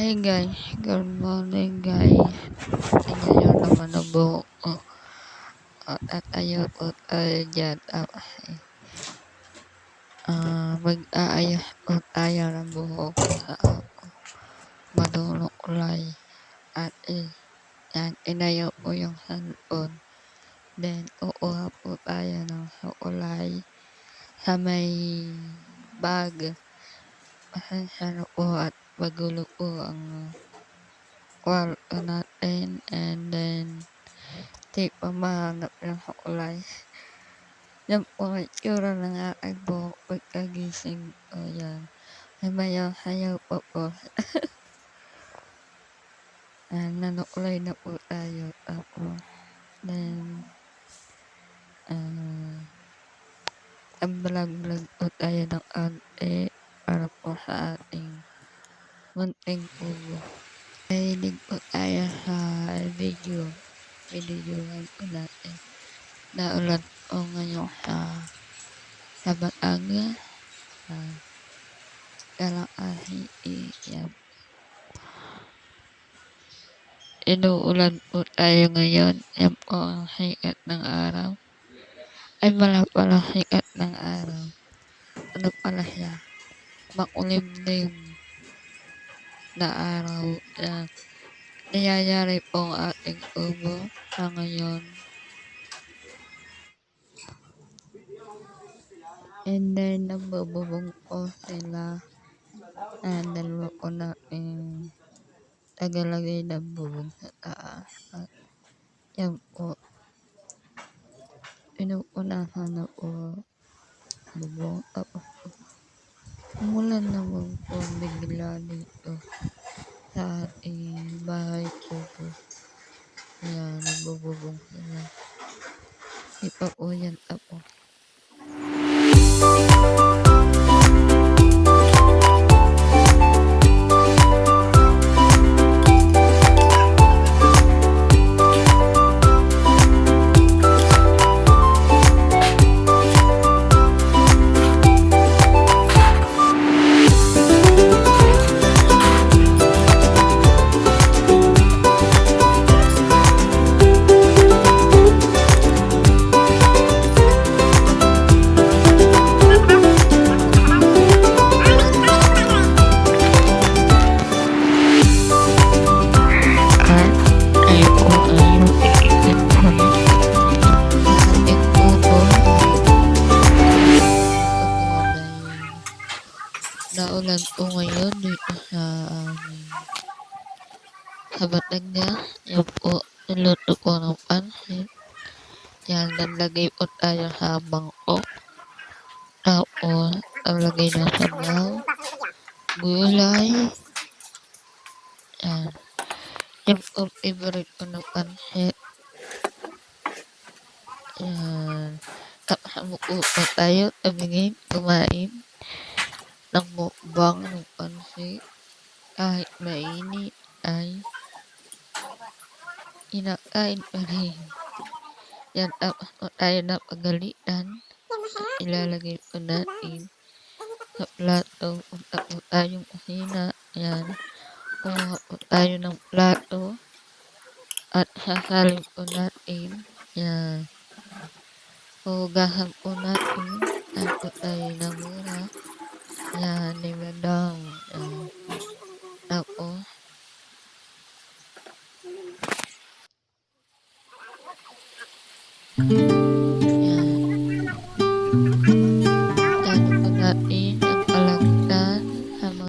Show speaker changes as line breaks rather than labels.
Hey guys, good morning guys. Ngayon naman ang buhok ko. At ayaw po tayo dyan. Mag-aayos po tayo ng buhok sa madulok kulay. At yan, inayo po yung cellphone. Then, kukuha po tayo ng kulay sa may bag. Pasensya na po at magulo po ang kwarto natin. And then, di pa mahanap yung kulay. Yan po ang itsura ng aking buhok pagkagising ko. Yan. May mayaw-sayaw pa po. Nanukulay na po tayo. Tapos, then, ang vlog po tayo ng ante para po sa ating munting pugo. Nahilig po tayo sa video. Video po natin. Naulan po ngayon sa Batangas. Kalakasi. Yan. Inuulan po tayo ngayon. Yan po ang sikat ng araw. Ay wala pala sikat ng araw. Ano pala siya? Makulimlim na araw. Yan. Niyayari po ang ating ubo sa ngayon. And then, nabububong po sila. Dalawa po natin tagalagay ng bubong sa taas. At yan po. Pinupunahan na po bubong. Tapos umulan naman po bigla dito sa ating bahay kubo. Yan, nagbububong sila. Di pa po yan tapos. Naulan po ngayon dito sa Batangas. Yan po, niluto po ng pansit. Yan, nalagay po tayo sa bangko. Tapos, nalagay na sabaw, gulay. Yan. Yan po, favorite ko ng pansit. Yan. Tapos, muko po tayo, tabingin, kumain ng mukbang ng pansit. Kahit mainit ay inakain pa rin. Yan, tapos po tayo na pagalitan. Ilalagay po natin sa plato. Punta po tayong kusina. Yan. Kumuha po tayo ng plato. At sasalin po natin. Yan. Hugasan po natin. Yan po tayo na mura. Yan, ni madam. Tapos,